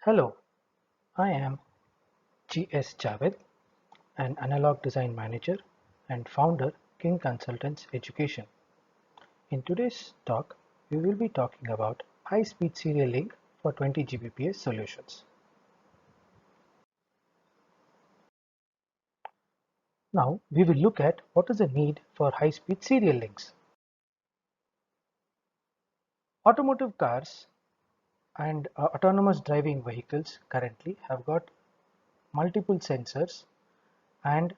Hello, I am G.S. Javed, an analog design manager and founder King Consultants Education. In today's talk, we will be talking about high-speed serial link for 20 Gbps solutions. Now, we will look at what is the need for high-speed serial links. Automotive cars and autonomous driving vehicles currently have got multiple sensors and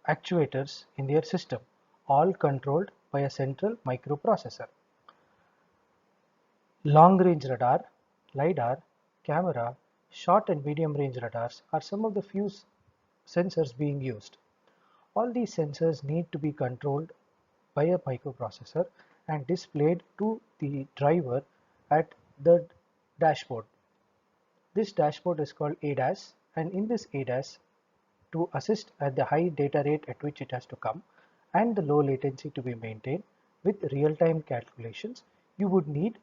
actuators in their system, all controlled by a central microprocessor. Long-range radar, LiDAR, camera, short and medium-range radars are some of the few sensors being used. All these sensors need to be controlled by a microprocessor and displayed to the driver at the dashboard. This dashboard is called ADAS, and in this ADAS, to assist at the high data rate at which it has to come and the low latency to be maintained with real-time calculations, you would need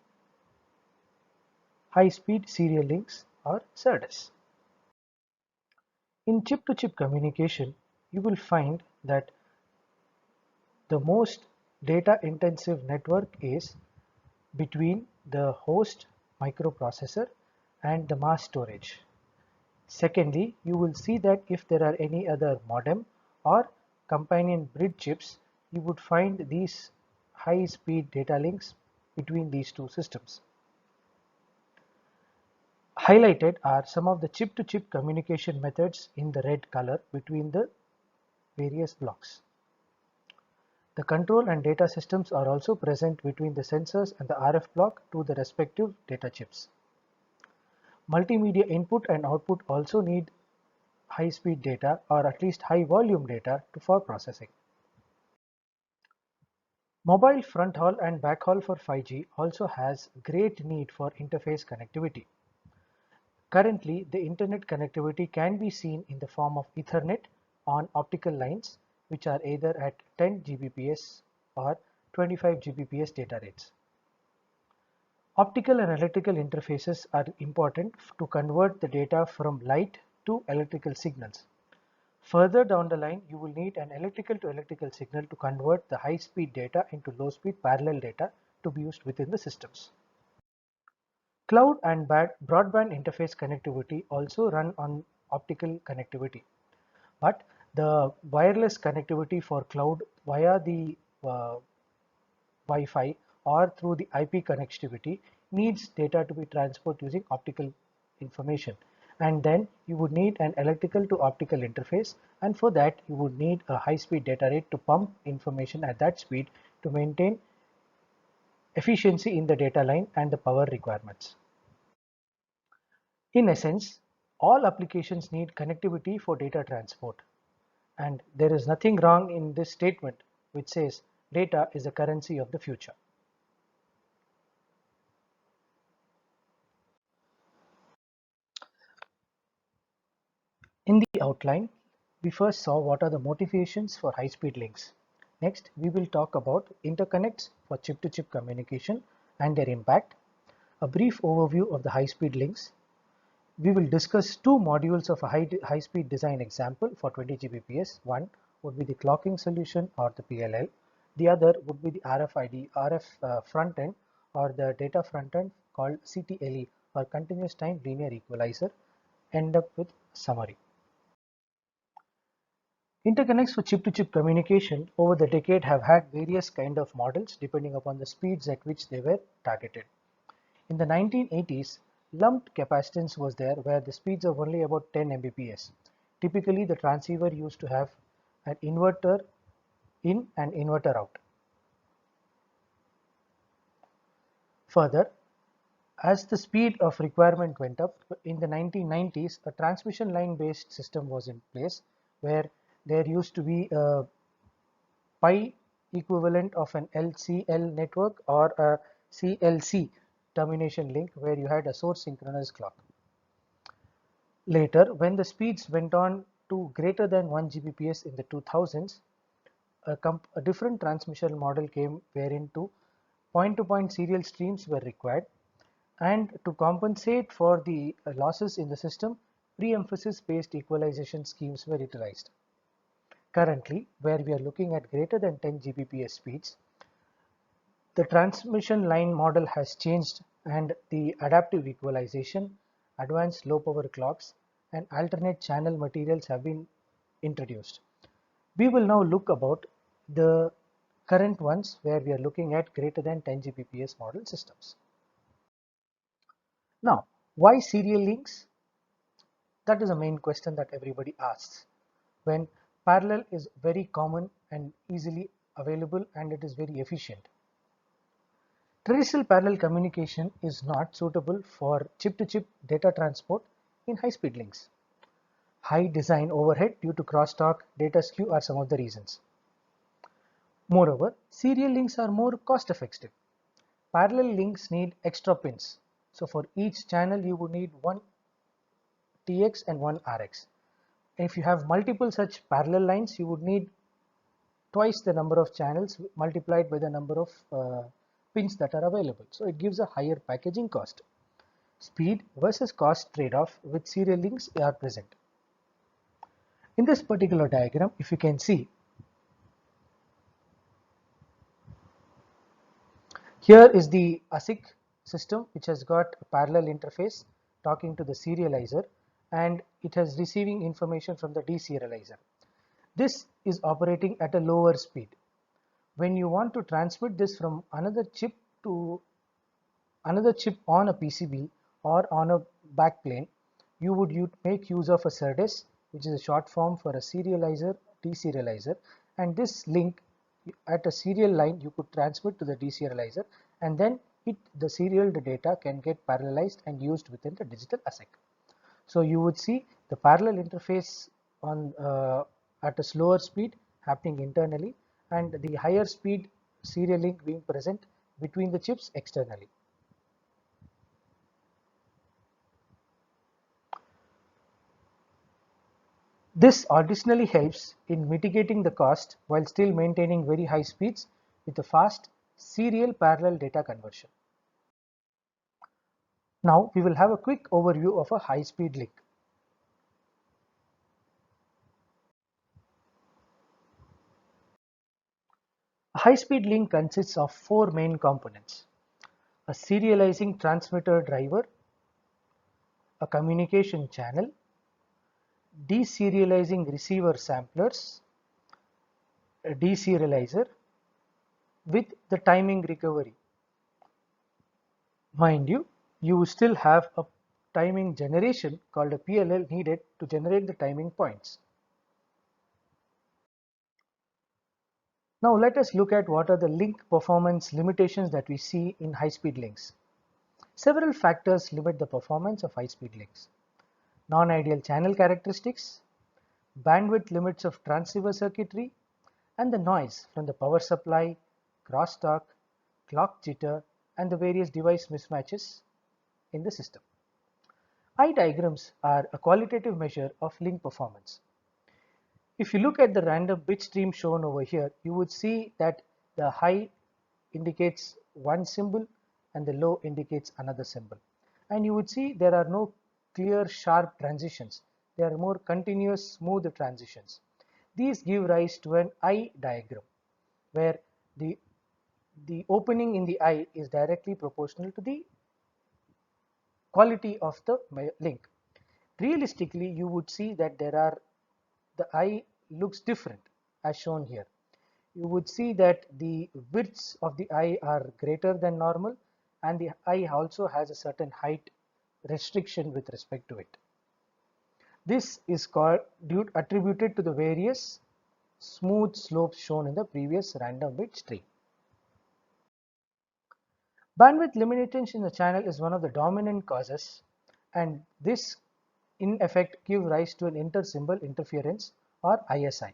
high-speed serial links or SerDes. In chip-to-chip communication, you will find that the most data-intensive network is between the host microprocessor and the mass storage. Secondly, you will see that if there are any other modem or companion bridge chips, you would find these high-speed data links between these two systems. Highlighted are some of the chip-to-chip communication methods in the red color between the various blocks. The control and data systems are also present between the sensors and the RF block to the respective data chips. Multimedia input and output also need high-speed data or at least high-volume data for processing. Mobile front haul and backhaul for 5G also has great need for interface connectivity. Currently, the internet connectivity can be seen in the form of Ethernet on optical lines, which are either at 10 Gbps or 25 Gbps data rates. Optical and electrical interfaces are important to convert the data from light to electrical signals. Further down the line, you will need an electrical to electrical signal to convert the high-speed data into low-speed parallel data to be used within the systems. Cloud and broadband interface connectivity also run on optical connectivity, but the wireless connectivity for cloud via the Wi-Fi or through the IP connectivity needs data to be transferred using optical information, and then you would need an electrical to optical interface, and for that you would need a high-speed data rate to pump information at that speed to maintain efficiency in the data line and the power requirements. In essence, all applications need connectivity for data transport, and there is nothing wrong in this statement which says data is the currency of the future. In the outline, we first saw what are the motivations for high-speed links. Next, we will talk about interconnects for chip-to-chip communication and their impact, a brief overview of the high-speed links. We will discuss two modules of a high-speed design example for 20 Gbps. One would be the clocking solution or the PLL. The other would be the RF front end or the data front end called CTLE or continuous time linear equalizer. End up with summary. Interconnects for chip-to-chip communication over the decade have had various kind of models depending upon the speeds at which they were targeted. In the 1980s, lumped capacitance was there where the speeds of only about 10 Mbps. Typically, the transceiver used to have an inverter in and inverter out. Further, as the speed of requirement went up, in the 1990s, a transmission line based system was in place where there used to be a pi equivalent of an LCL network or a CLC termination link where you had a source synchronous clock. Later, when the speeds went on to greater than 1 Gbps in the 2000s, a different transmission model came wherein to point-to-point serial streams were required, And to compensate for the losses in the system, pre-emphasis based equalization schemes were utilized. Currently, where we are looking at greater than 10 Gbps speeds, the transmission line model has changed and the adaptive equalization, advanced low power clocks, and alternate channel materials have been introduced. We will now look about the current ones where we are looking at greater than 10 Gbps model systems. Now, why serial links? That is a main question that everybody asks when parallel is very common and easily available and it is very efficient. Traditional parallel communication is not suitable for chip-to-chip data transport in high-speed links. High design overhead due to crosstalk, data skew are some of the reasons. Moreover, serial links are more cost-effective. Parallel links need extra pins. So for each channel, you would need one TX and one RX. If you have multiple such parallel lines, you would need twice the number of channels multiplied by the number of pins that are available. So it gives a higher packaging cost. Speed versus cost trade-off with serial links are present. In this particular diagram, if you can see, here is the ASIC system which has got a parallel interface talking to the serializer and it has receiving information from the deserializer. This is operating at a lower speed. When you want to transmit this from another chip to another chip on a PCB or on a backplane, you would make use of a SERDES, which is a short form for a serializer, deserializer, and this link at a serial line you could transmit to the deserializer and then the serial data can get parallelized and used within the digital ASIC. So you would see the parallel interface on at a slower speed happening internally and the higher speed serial link being present between the chips externally. This additionally helps in mitigating the cost while still maintaining very high speeds with a fast serial parallel data conversion. Now we will have a quick overview of a high-speed link. A high-speed link consists of four main components: a serializing transmitter driver, a communication channel, deserializing receiver samplers, a deserializer with the timing recovery. Mind you, you still have a timing generation called a PLL needed to generate the timing points. Now let us look at what are the link performance limitations that we see in high-speed links. Several factors limit the performance of high-speed links. Non-ideal channel characteristics, bandwidth limits of transceiver circuitry, and the noise from the power supply, crosstalk, clock jitter, and the various device mismatches in the system. Eye diagrams are a qualitative measure of link performance. If you look at the random bit stream shown over here, you would see that the high indicates one symbol and the low indicates another symbol. And you would see there are no clear sharp transitions. They are more continuous smooth transitions. These give rise to an eye diagram where the opening in the eye is directly proportional to the quality of the link. Realistically, you would see that the eye looks different as shown here. You would see that the widths of the eye are greater than normal and the eye also has a certain height restriction with respect to it. This is attributed to the various smooth slopes shown in the previous random bit stream. Bandwidth limitation in the channel is one of the dominant causes, and this in effect gives rise to an intersymbol interference or ISI.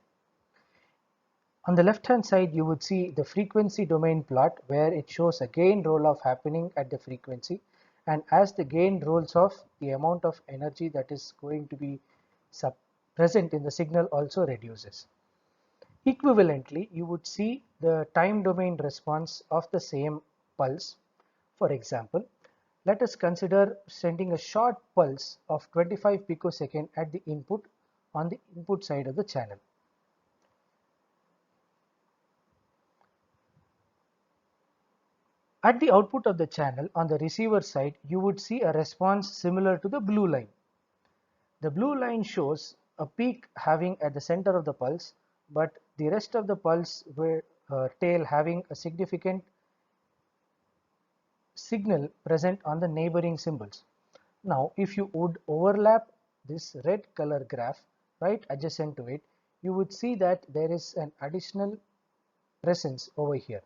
On the left hand side you would see the frequency domain plot where it shows a gain roll off happening at the frequency, and as the gain rolls off, the amount of energy that is going to be present in the signal also reduces. Equivalently, you would see the time domain response of the same pulse. For example, Let us consider sending a short pulse of 25 picosecond at the input on the input side of the channel. At the output of the channel on the receiver side, you would see a response similar to the blue line. The blue line shows a peak having at the center of the pulse, but the rest of the pulse tail having a significant signal present on the neighboring symbols. Now, if you would overlap this red color graph right adjacent to it, you would see that there is an additional presence over here.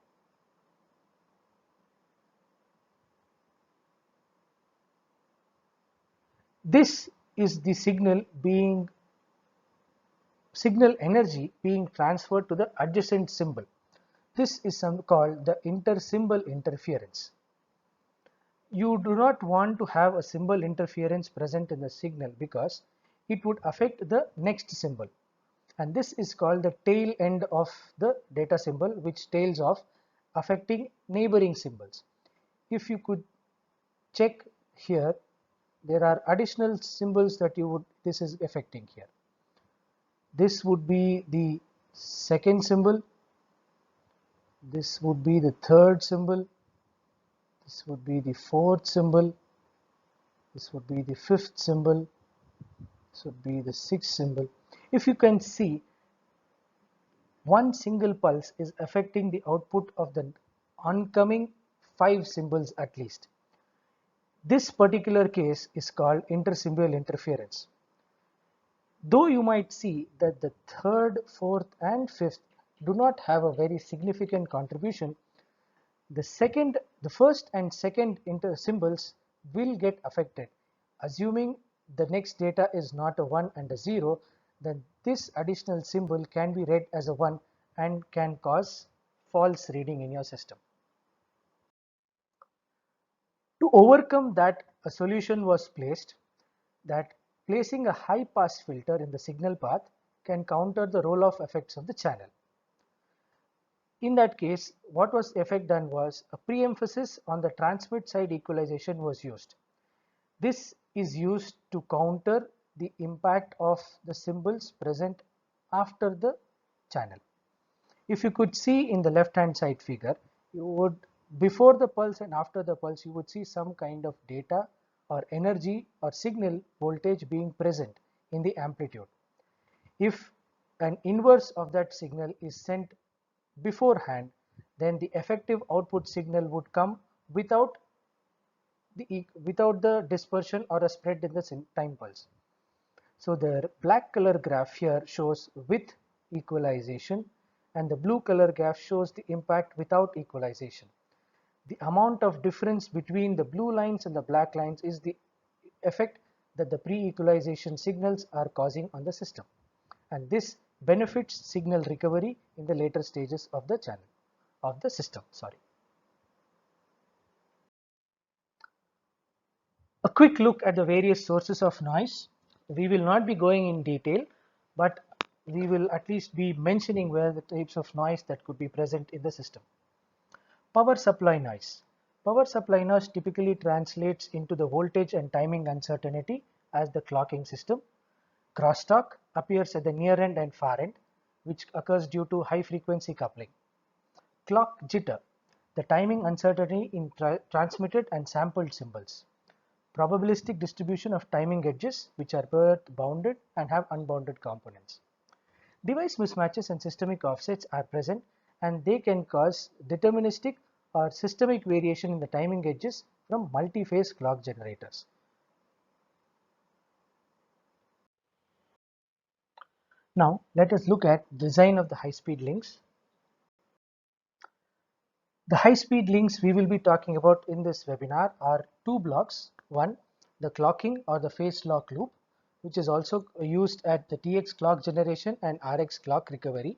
This is the signal energy being transferred to the adjacent symbol. This is called the inter-symbol interference. You do not want to have a symbol interference present in the signal because it would affect the next symbol, and this is called the tail end of the data symbol, which tails off, affecting neighboring symbols. If you could check here, there are additional symbols that this is affecting here. This would be the second symbol, this would be the third symbol, this would be the fourth symbol, this would be the fifth symbol, this would be the sixth symbol. If you can see, one single pulse is affecting the output of the oncoming 5 symbols at least. This particular case is called intersymbol interference. Though you might see that the third, fourth and fifth do not have a very significant contribution, the first and second symbols will get affected. Assuming the next data is not a 1 and a 0, then this additional symbol can be read as a 1 and can cause false reading in your system. To overcome that, a solution was placed that placing a high pass filter in the signal path can counter the roll-off effects of the channel. In that case, what was effect done was a pre-emphasis on the transmit side equalization was used. This is used to counter the impact of the symbols present after the channel. If you could see in the left hand side figure, you would, before the pulse and after the pulse, you would see some kind of data or energy or signal voltage being present in the amplitude. If an inverse of that signal is sent beforehand, then the effective output signal would come without the dispersion or a spread in the time pulse. So the black color graph here shows with equalization, and the blue color graph shows the impact without equalization. The amount of difference between the blue lines and the black lines is the effect that the pre-equalization signals are causing on the system, and this benefits signal recovery in the later stages of the channel of the system. Sorry. A quick look at the various sources of noise. We will not be going in detail, but we will at least be mentioning where the types of noise that could be present in the system. Power supply noise. Power supply noise typically translates into the voltage and timing uncertainty as the clocking system. Crosstalk appears at the near end and far end, which occurs due to high frequency coupling. Clock jitter, the timing uncertainty in transmitted and sampled symbols. Probabilistic distribution of timing edges, which are both bounded and have unbounded components. Device mismatches and systemic offsets are present, and they can cause deterministic or systemic variation in the timing edges from multi-phase clock generators. Now let us look at design of the high-speed links. The high-speed links we will be talking about in this webinar are two blocks. One, the clocking or the phase lock loop, which is also used at the TX clock generation and RX clock recovery.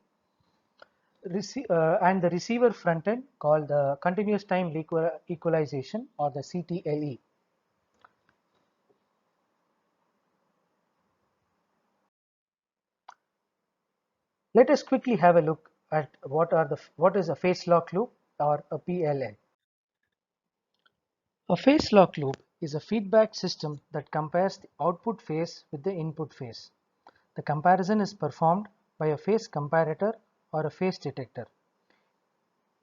And the receiver front end called the continuous time equalization or the CTLE. Let us quickly have a look at what is a phase lock loop or a PLL. A phase lock loop is a feedback system that compares the output phase with the input phase. The comparison is performed by a phase comparator or a phase detector.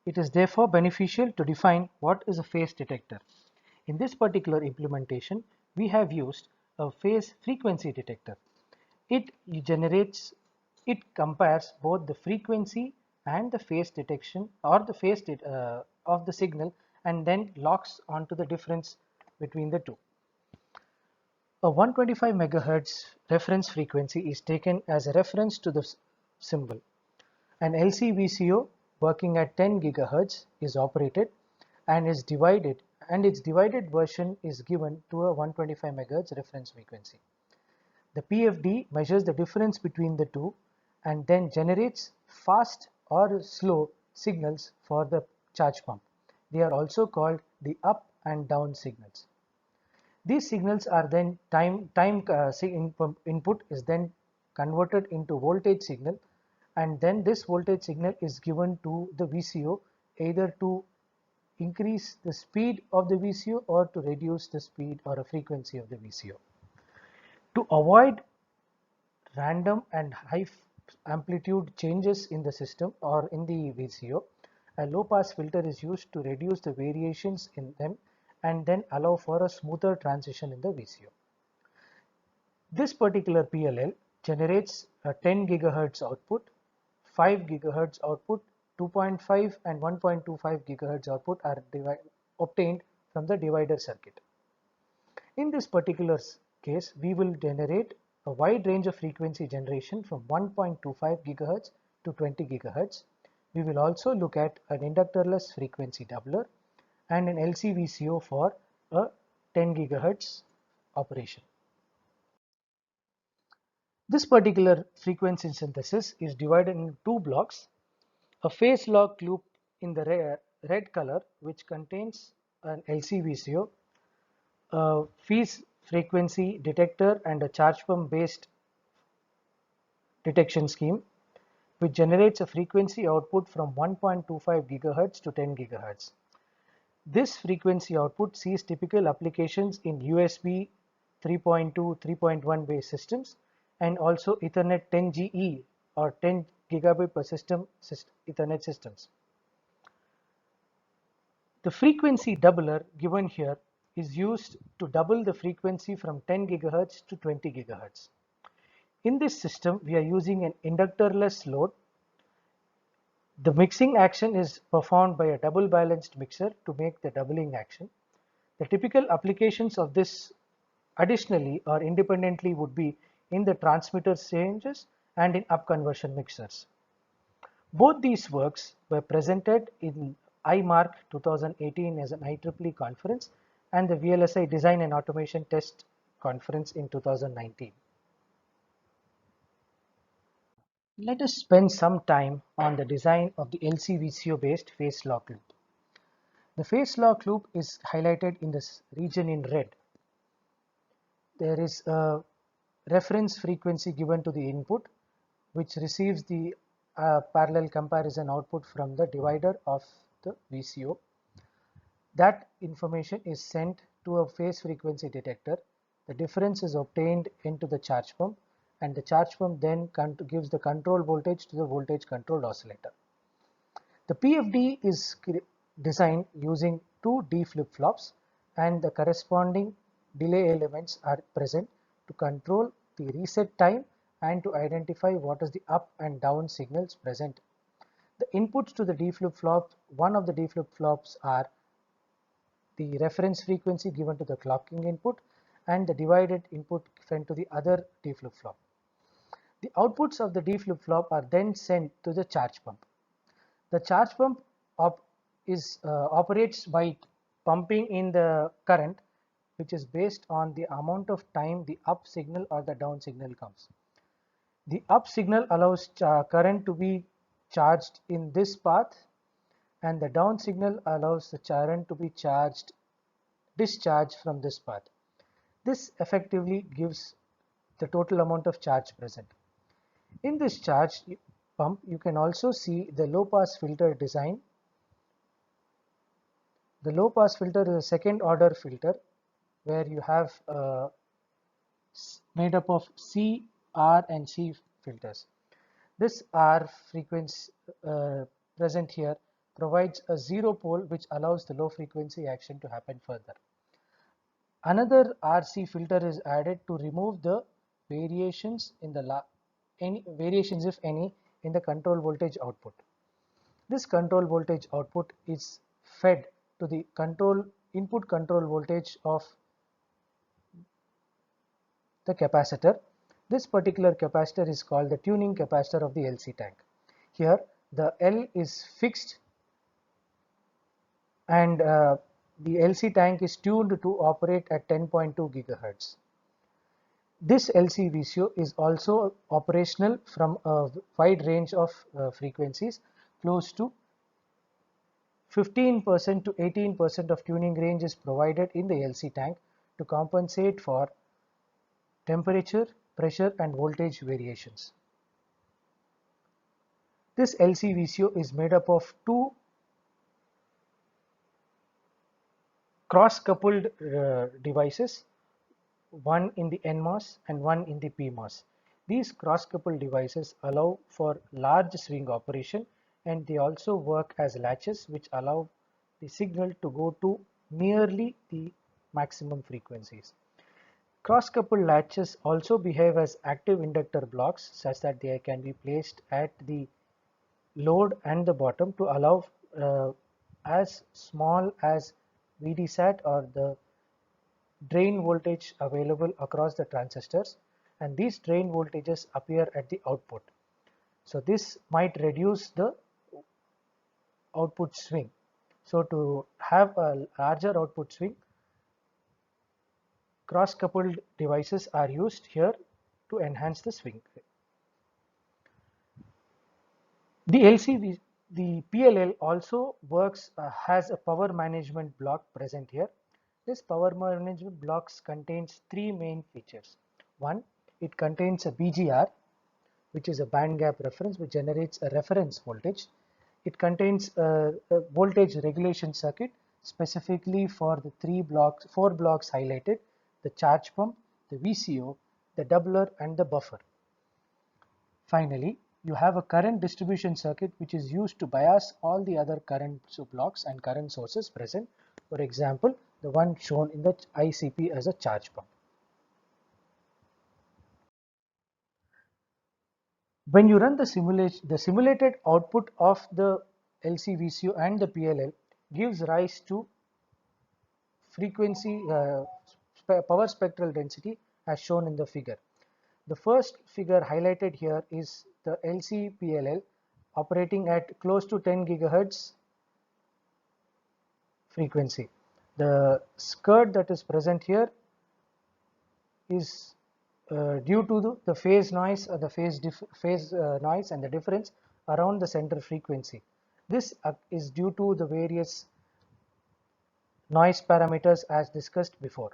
It is therefore beneficial to define what is a phase detector. In this particular implementation, we have used a phase frequency detector. It generates, it compares both the frequency and the phase detection or the phase of the signal and then locks onto the difference between the two. A 125 MHz reference frequency is taken as a reference to the symbol. An LC-VCO working at 10 GHz is operated and its divided version is given to a 125 MHz reference frequency. The PFD measures the difference between the two and then generates fast or slow signals for the charge pump. They are also called the up and down signals. These signals are then input is then converted into voltage signal, and then this voltage signal is given to the VCO either to increase the speed of the VCO or to reduce the speed or a frequency of the VCO. To avoid random and high amplitude changes in the system or in the VCO, a low pass filter is used to reduce the variations in them and then allow for a smoother transition in the VCO. This particular PLL generates a 10 GHz output, 5 GHz output, 2.5 and 1.25 GHz output are obtained from the divider circuit. In this particular case, we will generate a wide range of frequency generation from 1.25 GHz to 20 GHz. We will also look at an inductorless frequency doubler and an LC-VCO for a 10 GHz operation. This particular frequency synthesis is divided into two blocks. A phase lock loop in the red color, which contains an LC-VCO, a phase frequency detector and a charge pump based detection scheme, which generates a frequency output from 1.25 GHz to 10 GHz. This frequency output sees typical applications in USB 3.2, 3.1 based systems and also Ethernet 10GE or 10 gigabit per system Ethernet systems. The frequency doubler given here is used to double the frequency from 10 GHz to 20 GHz. In this system, we are using an inductorless load. The mixing action is performed by a double balanced mixer to make the doubling action. The typical applications of this additionally or independently would be in the transmitter ranges and in up conversion mixers. Both these works were presented in IMARC 2018 as an IEEE conference and the VLSI Design and Automation Test Conference in 2019. Let us spend some time on the design of the LC-VCO based phase lock loop. The phase lock loop is highlighted in this region in red. There is a reference frequency given to the input, which receives the parallel comparison output from the divider of the VCO. That information is sent to a phase frequency detector. The difference is obtained into the charge pump, and the charge pump then gives the control voltage to the voltage controlled oscillator. The PFD is designed using two D flip-flops and the corresponding delay elements are present to control the reset time and to identify what is the up and down signals present. The inputs to the D flip-flop, one of the D flip-flops are the reference frequency given to the clocking input and the divided input sent to the other D flip-flop. The outputs of the D flip-flop are then sent to the charge pump. The charge pump operates by pumping in the current, which is based on the amount of time the up signal or the down signal comes. The up signal allows current to be charged in this path, and the down signal allows the current to be discharged from this path. This effectively gives the total amount of charge present. In this charge pump, you can also see the low pass filter design. The low pass filter is a second order filter where you have made up of C, R and C filters. This R frequency present here provides a zero pole which allows the low frequency action to happen further. Another RC filter is added to remove the variations in the any variations if any in the control voltage output. This control voltage output is fed to the input control voltage of the capacitor. This particular capacitor is called the tuning capacitor of the LC tank. Here the L is fixed and the LC tank is tuned to operate at 10.2 gigahertz. This LC VCO is also operational from a wide range of frequencies. Close to 15% to 18% of tuning range is provided in the LC tank to compensate for temperature, pressure and voltage variations. This LC VCO is made up of two cross-coupled devices, one in the NMOS and one in the PMOS. These cross-coupled devices allow for large swing operation and they also work as latches which allow the signal to go to nearly the maximum frequencies. Cross-coupled latches also behave as active inductor blocks such that they can be placed at the load and the bottom to allow as small as VDSAT or the drain voltage available across the transistors, and these drain voltages appear at the output. So this might reduce the output swing. So to have a larger output swing, cross-coupled devices are used here to enhance the swing. The PLL also works has a power management block present here. This power management blocks contains three main features. One, it contains a BGR, which is a band gap reference, which generates a reference voltage. It contains a voltage regulation circuit specifically for the four blocks highlighted: the charge pump, the VCO, the doubler, and the buffer. Finally, you have a current distribution circuit which is used to bias all the other current blocks and current sources present. For example, the one shown in the ICP as a charge pump. When you run the simulation, the simulated output of the LC-VCO and the PLL gives rise to frequency power spectral density as shown in the figure. The first figure highlighted here is the LC-PLL operating at close to 10 gigahertz frequency. The skirt that is present here is due to the phase noise or the phase noise and the difference around the center frequency. This is due to the various noise parameters as discussed before.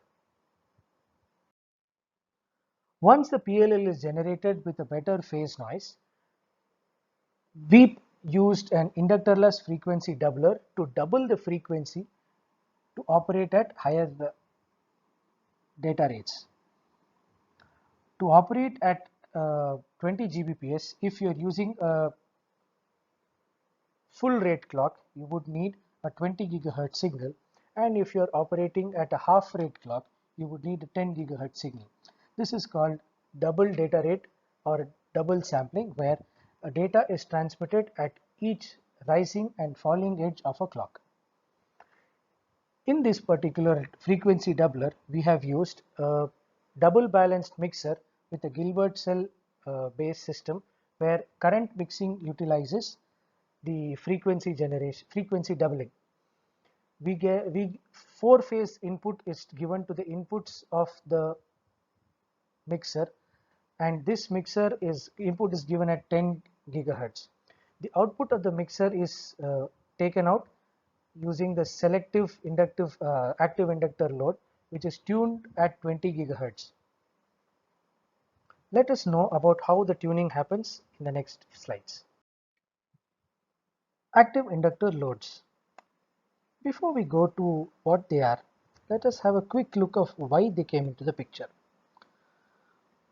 Once the PLL is generated with a better phase noise, we used an inductorless frequency doubler to double the frequency to operate at higher data rates. To operate at 20 Gbps, if you are using a full rate clock, you would need a 20 gigahertz signal, and if you are operating at a half rate clock, you would need a 10 gigahertz signal. This is called double data rate or double sampling, where data is transmitted at each rising and falling edge of a clock. In this particular frequency doubler, we have used a double balanced mixer with a Gilbert cell based system where current mixing utilizes the frequency doubling. Four phase input is given to the inputs of the mixer, and this mixer input is given at 10 gigahertz. The output of the mixer is taken out using the selective inductive active inductor load, which is tuned at 20 gigahertz. Let us know about how the tuning happens in the next slides. Active inductor loads. Before we go to what they are, let us have a quick look of why they came into the picture.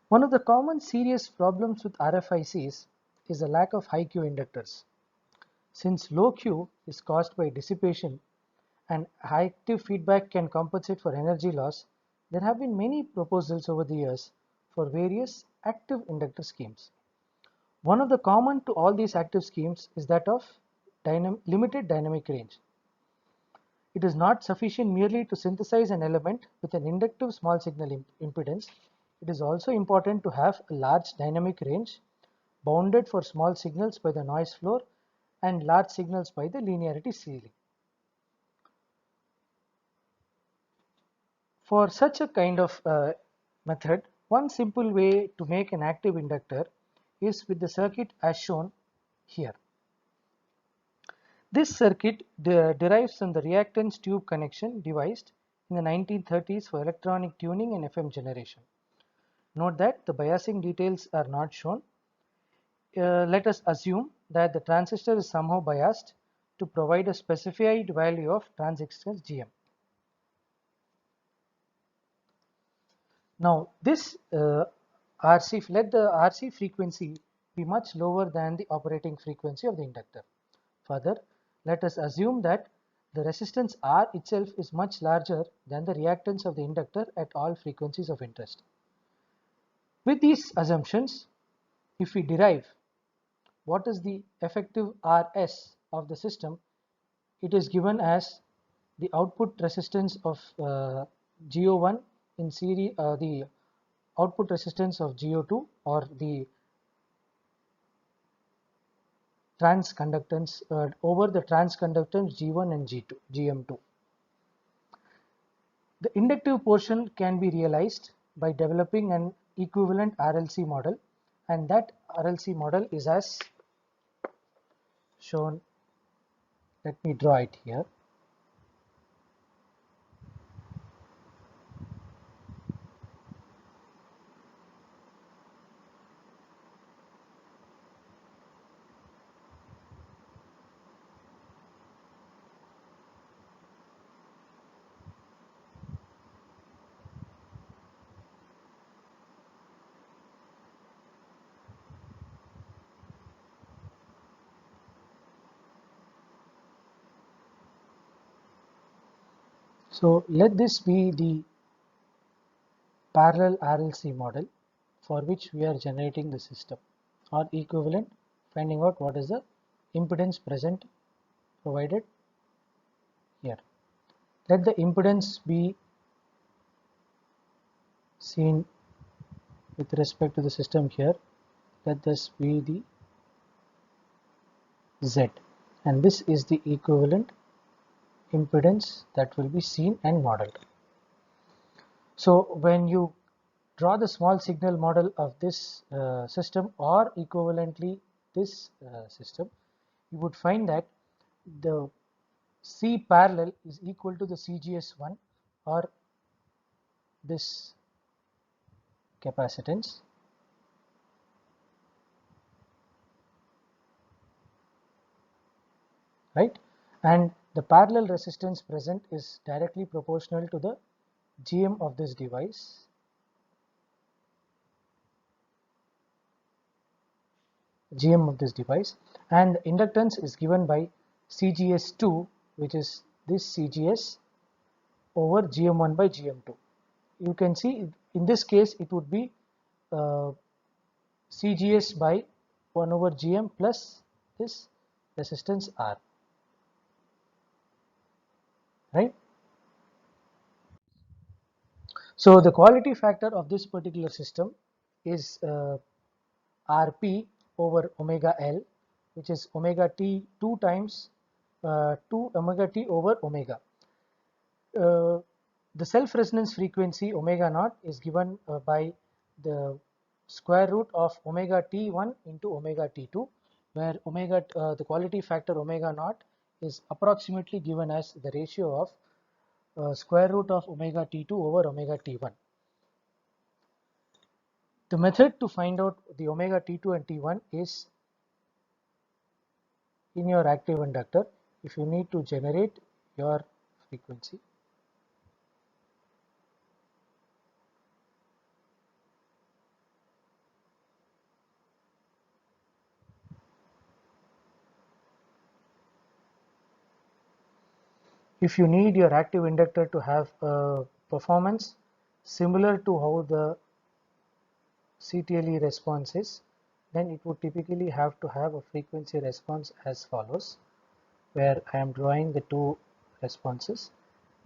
One of the common serious problems with RFICs is the lack of high Q inductors. Since low Q is caused by dissipation and high active feedback can compensate for energy loss, there have been many proposals over the years for various active inductor schemes. One of the common to all these active schemes is that of limited dynamic range. It is not sufficient merely to synthesize an element with an inductive small signal impedance. It is also important to have a large dynamic range bounded for small signals by the noise floor and large signals by the linearity ceiling. For such a kind of method, one simple way to make an active inductor is with the circuit as shown here. This circuit derives from the reactance tube connection devised in the 1930s for electronic tuning and FM generation. Note that the biasing details are not shown. Let us assume that the transistor is somehow biased to provide a specified value of transistance GM. Now this let the RC frequency be much lower than the operating frequency of the inductor. Further, let us assume that the resistance R itself is much larger than the reactance of the inductor at all frequencies of interest. With these assumptions, if we derive what is the effective RS of the system, it is given as the output resistance of GO1 in series, the output resistance of GO2 or the transconductance over the transconductance G1 and G2, GM2. The inductive portion can be realized by developing an equivalent RLC model, and that RLC model is as shown. Let me draw it here. So let this be the parallel RLC model for which we are generating the system, or equivalent, finding out what is the impedance present provided here. Let the impedance be seen with respect to the system here. Let this be the Z, and this is the equivalent impedance that will be seen and modeled. So when you draw the small signal model of this system, or equivalently this system, you would find that the C parallel is equal to the CGS1 or this capacitance, right? And the parallel resistance present is directly proportional to the GM of this device, and the inductance is given by CGS2, which is this CGS over GM1 by GM2. You can see in this case it would be CGS by 1 over GM plus this resistance R, right? So the quality factor of this particular system is Rp over omega L, which is omega T 2 times 2 omega T over omega. The self-resonance frequency omega naught is given by the square root of omega T1 into omega T2, where the quality factor omega naught is approximately given as the ratio of square root of omega T2 over omega T1. The method to find out the omega T2 and T1 is in your active inductor. If you need to generate pure frequency. If you need your active inductor to have a performance similar to how the CTLE response is, then it would typically have to have a frequency response as follows, where I am drawing the two responses,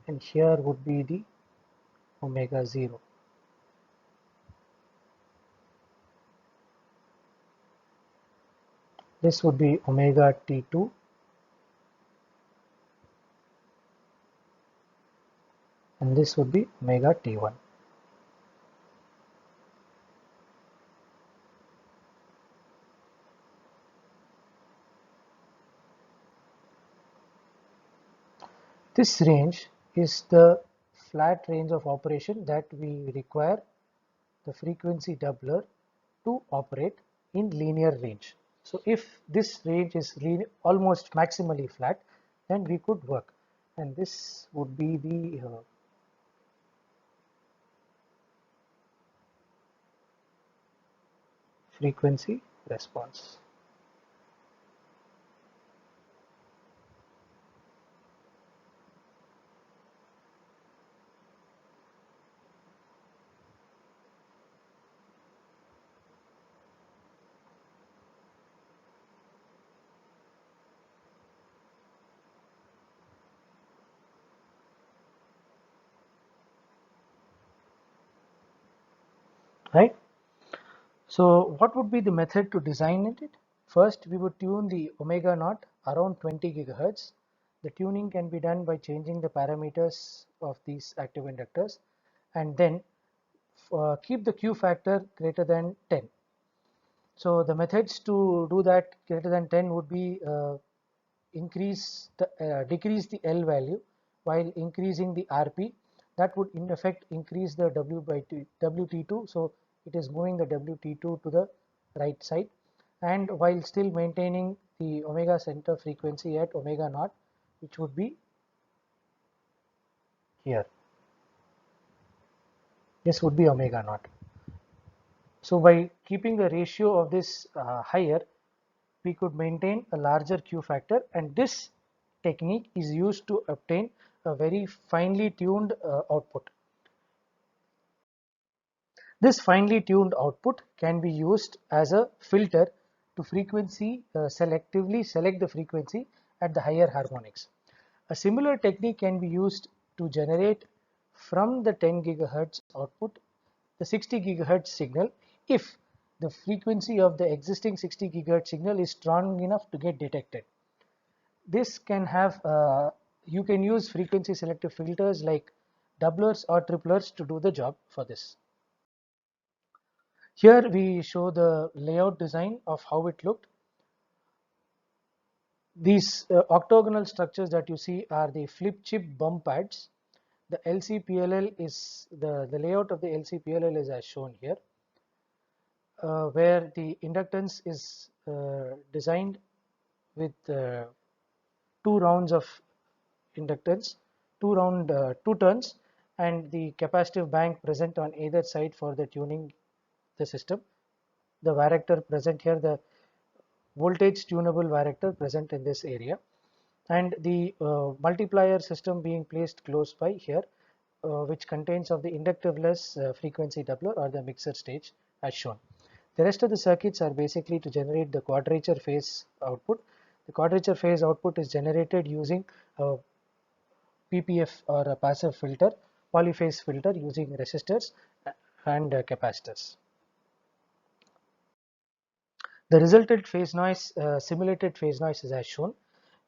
and here would be the omega 0. This would be omega T2, and this would be omega T1. This range is the flat range of operation that we require the frequency doubler to operate in linear range. So if this range is almost maximally flat, then we could work, and this would be the frequency response. Right? So what would be the method to design it? First, we would tune the omega naught around 20 gigahertz. The tuning can be done by changing the parameters of these active inductors, and then keep the Q factor greater than 10. So the methods to do that greater than 10 would be decrease the L value while increasing the RP. That would in effect increase the WT2, so it is moving the WT2 to the right side, and while still maintaining the omega center frequency at omega naught, which would be here. This would be omega naught. So by keeping the ratio of this higher, we could maintain a larger Q factor, and this technique is used to obtain a very finely tuned output. This finely tuned output can be used as a filter to selectively select the frequency at the higher harmonics. A similar technique can be used to generate from the 10 gigahertz output the 60 gigahertz signal if the frequency of the existing 60 gigahertz signal is strong enough to get detected. This can have you can use frequency selective filters like doublers or triplers to do the job for this. Here we show the layout design of how it looked. These octagonal structures that you see are the flip chip bump pads. The LCPLL is the layout of the LCPLL is as shown here, where the inductance is designed with two rounds of inductance, two turns, and the capacitive bank present on either side for the tuning the system. The varactor present here, the voltage tunable varactor present in this area, and the multiplier system being placed close by here, which contains of the inductiveless frequency doubler or the mixer stage as shown. The rest of the circuits are basically to generate the quadrature phase output. The quadrature phase output is generated using a PPF or a passive filter, polyphase filter using resistors and capacitors. The resultant phase noise, simulated phase noise is as shown.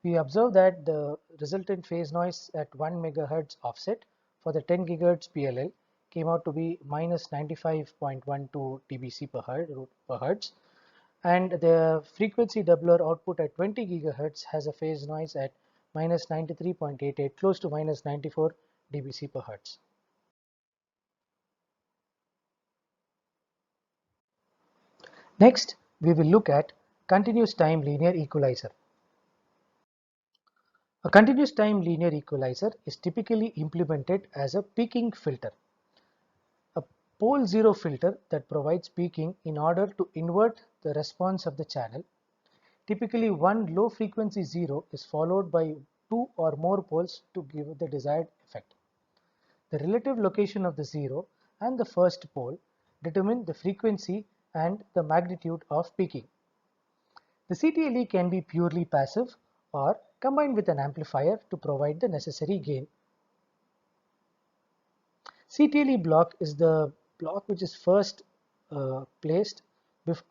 We observe that the resultant phase noise at 1 megahertz offset for the 10 gigahertz PLL came out to be minus 95.12 dBc per hertz, and the frequency doubler output at 20 gigahertz has a phase noise at minus 93.88, close to minus 94 dBc per hertz. Next, we will look at continuous time linear equalizer. A continuous time linear equalizer is typically implemented as a peaking filter, a pole zero filter that provides peaking in order to invert the response of the channel. Typically, one low frequency zero is followed by two or more poles to give the desired effect. The relative location of the zero and the first pole determine the frequency and the magnitude of peaking. The CTLE can be purely passive or combined with an amplifier to provide the necessary gain. CTLE block is the block which is first placed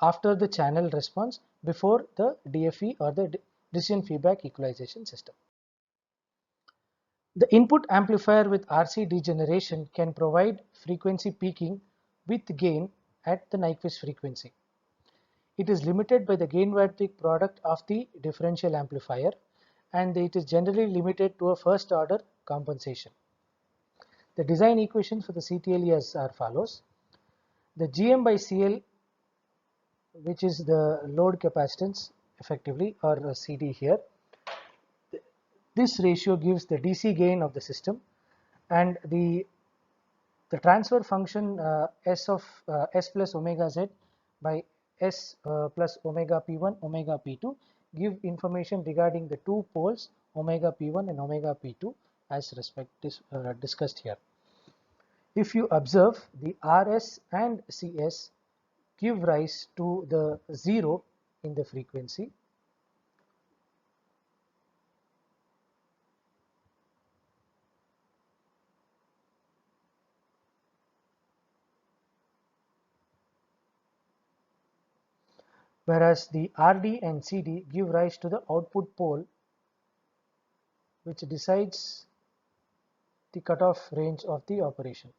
after the channel response before the DFE or the decision feedback equalization system. The input amplifier with RC degeneration can provide frequency peaking with gain at the Nyquist frequency. It is limited by the gain-Wattwig product of the differential amplifier, and it is generally limited to a first order compensation. The design equations for the CTLE are follows. The GM by CL, which is the load capacitance effectively, or CD here, this ratio gives the DC gain of the system, and the transfer function S plus omega z by S plus omega P1 omega P2 give information regarding the two poles omega P1 and omega P2 as discussed here. If you observe, the RS and CS give rise to the zero in the frequency, whereas the RD and CD give rise to the output pole, which decides the cutoff range of the operation.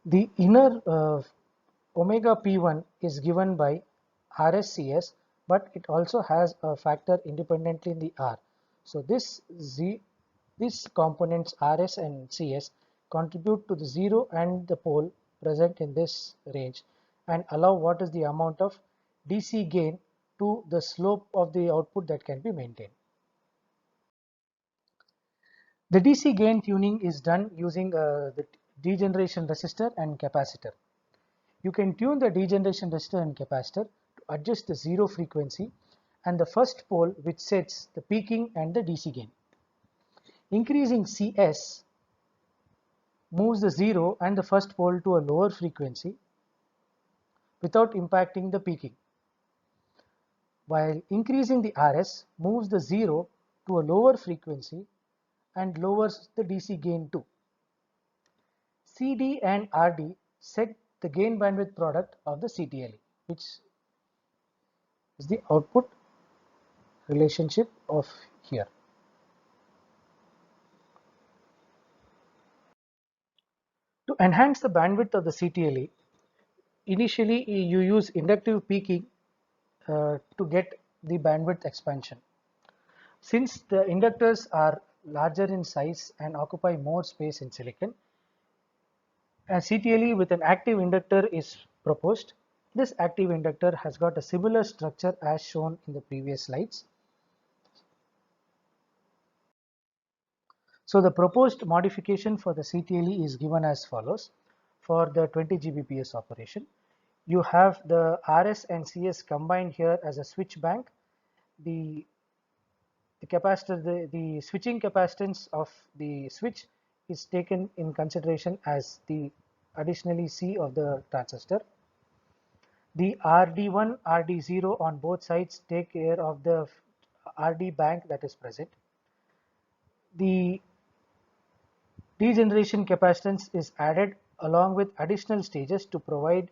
The inner omega P1 is given by RSCS, but it also has a factor independently in the R. So these components RS and CS contribute to the zero and the pole present in this range and allow what is the amount of DC gain to the slope of the output that can be maintained. The DC gain tuning is done using the degeneration resistor and capacitor. You can tune the degeneration resistor and capacitor to adjust the zero frequency and the first pole which sets the peaking and the DC gain. Increasing CS moves the zero and the first pole to a lower frequency without impacting the peaking, while increasing the RS moves the zero to a lower frequency and lowers the DC gain too. CD and RD set the gain bandwidth product of the CTLE, which is the output relationship of here. To enhance the bandwidth of the CTLE, initially you use inductive peaking to get the bandwidth expansion. Since the inductors are larger in size and occupy more space in silicon, a CTLE with an active inductor is proposed. This active inductor has got a similar structure as shown in the previous slides. So the proposed modification for the CTLE is given as follows. For the 20 Gbps operation, you have the RS and CS combined here as a switch bank. The capacitor, the switching capacitance of the switch is taken in consideration as the additionally C of the transistor. The RD1, RD0 on both sides take care of the RD bank that is present. The degeneration capacitance is added along with additional stages to provide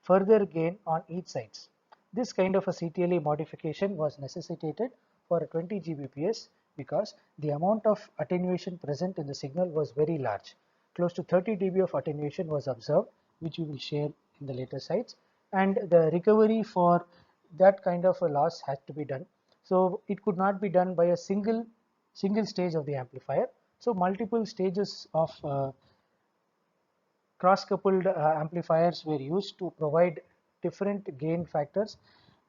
further gain on each sides. This kind of a CTLE modification was necessitated for a 20 Gbps because the amount of attenuation present in the signal was very large. Close to 30 dB of attenuation was observed, which we will share in the later slides, and the recovery for that kind of a loss had to be done. So it could not be done by a single stage of the amplifier. So multiple stages of cross-coupled amplifiers were used to provide different gain factors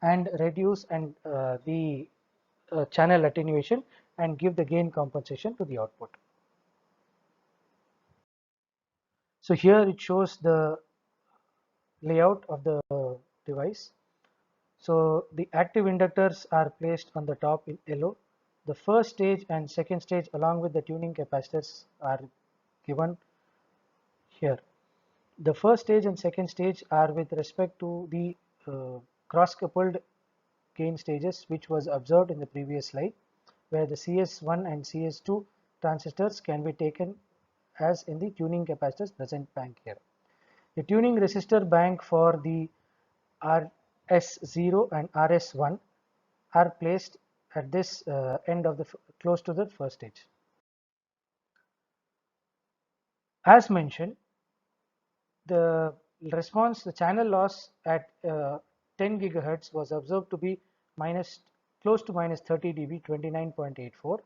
and reduce the channel attenuation and give the gain compensation to the output. So here it shows the layout of the device. So the active inductors are placed on the top in yellow. The first stage and second stage along with the tuning capacitors are given here. The first stage and second stage are with respect to the cross-coupled gain stages which was observed in the previous slide, where the CS1 and CS2 transistors can be taken as in the tuning capacitors present bank here. The tuning resistor bank for the RS0 and RS1 are placed at this end of the close to the first stage. As mentioned, the the channel loss at 10 gigahertz was observed to be close to minus 30 dB, 29.84,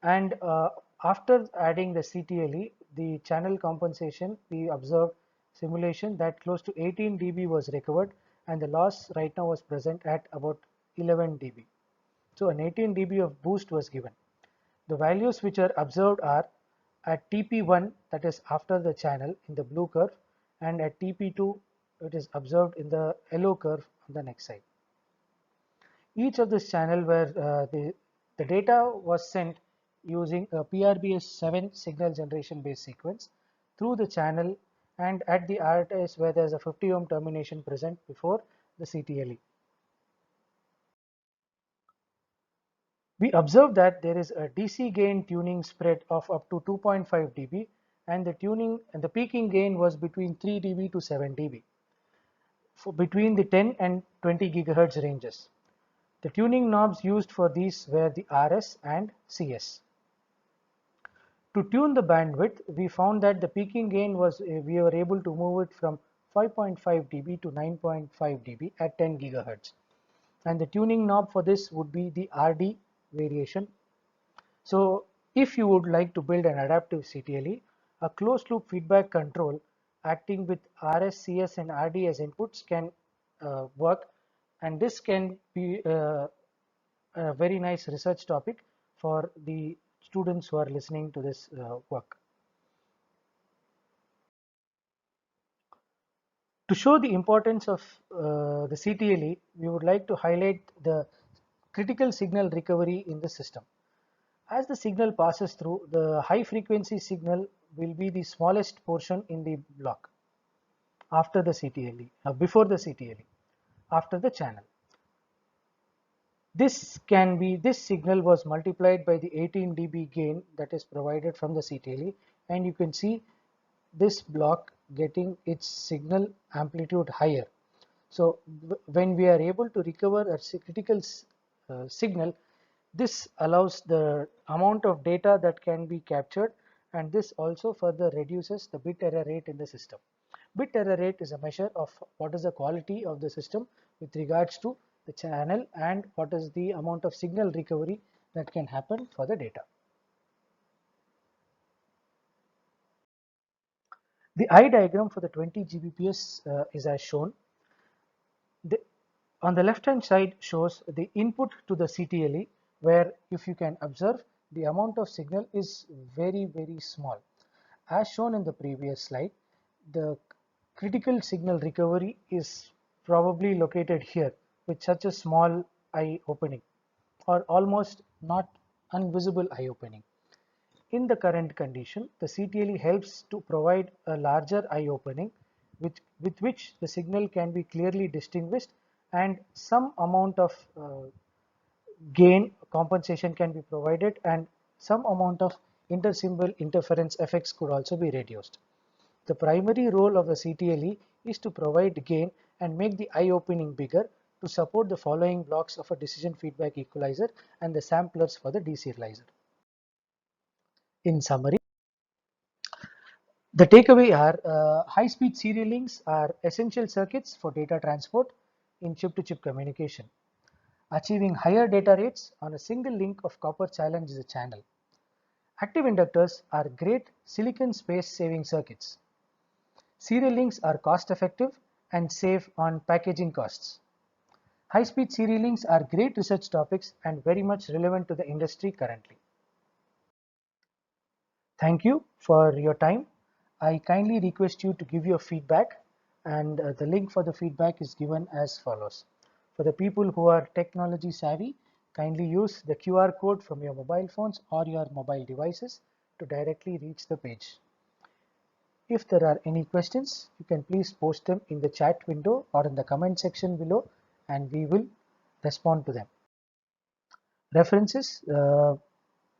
and after adding the CTLE, the channel compensation, we observed simulation that close to 18 dB was recovered, and the loss right now was present at about 11 dB. So an 18 dB of boost was given. The values which are observed are at TP1, that is after the channel, in the blue curve, and at TP2 it is observed in the yellow curve on the next side. Each of this channel where the data was sent using a PRBS7 signal generation based sequence through the channel and at the RTS where there is a 50 ohm termination present before the CTLE. We observe that there is a DC gain tuning spread of up to 2.5 dB, and the peaking gain was between 3 dB to 7 dB for between the 10 and 20 gigahertz ranges. The tuning knobs used for these were the RS and CS. To tune the bandwidth, we found that the peaking gain was we were able to move it from 5.5 dB to 9.5 dB at 10 gigahertz, and the tuning knob for this would be the RD variation. So if you would like to build an adaptive CTLE, a closed loop feedback control acting with RS, CS and RD as inputs can work, and this can be a very nice research topic for the students who are listening to this work. To show the importance of the CTLE, we would like to highlight the critical signal recovery in the system. As the signal passes through, the high frequency signal will be the smallest portion in the block after the CTLE, before the CTLE, after the channel. This signal was multiplied by the 18 dB gain that is provided from the CTLE, and you can see this block getting its signal amplitude higher. So when we are able to recover a critical signal, this allows the amount of data that can be captured, and this also further reduces the bit error rate in the system. Bit error rate is a measure of what is the quality of the system with regards to the channel and what is the amount of signal recovery that can happen for the data. The eye diagram for the 20 Gbps is as shown. On the left hand side shows the input to the CTLE, where if you can observe, the amount of signal is very small. As shown in the previous slide, the critical signal recovery is probably located here with such a small eye opening or almost not invisible eye opening. In the current condition, the CTLE helps to provide a larger eye opening with which the signal can be clearly distinguished, and some amount of gain compensation can be provided, and some amount of intersymbol interference effects could also be reduced. The primary role of a CTLE is to provide gain and make the eye opening bigger to support the following blocks of a decision feedback equalizer and the samplers for the deserializer. In summary, the takeaway are high-speed serial links are essential circuits for data transport in chip-to-chip communication. Achieving higher data rates on a single link of copper challenges a channel. Active inductors are great silicon space-saving circuits. Serial links are cost-effective and save on packaging costs. High-speed serial links are great research topics and very much relevant to the industry currently. Thank you for your time. I kindly request you to give your feedback, and the link for the feedback is given as follows. For the people who are technology savvy, kindly use the QR code from your mobile phones or your mobile devices to directly reach the page. If there are any questions, you can please post them in the chat window or in the comment section below, and we will respond to them. References,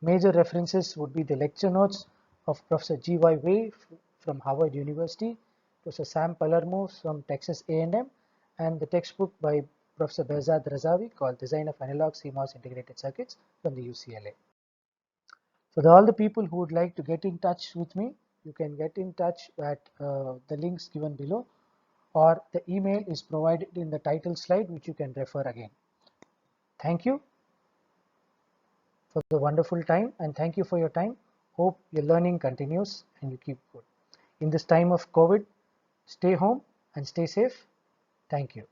major references would be the lecture notes of Professor G.Y. Wei from Harvard University, Professor Sam Palermo from Texas A&M, and the textbook by Professor Behzad Razavi called Design of Analog CMOS Integrated Circuits from the UCLA. For all the people who would like to get in touch with me, you can get in touch at the links given below, or the email is provided in the title slide, which you can refer again. Thank you for the wonderful time, and thank you for your time. Hope your learning continues and you keep good. In this time of COVID, stay home and stay safe. Thank you.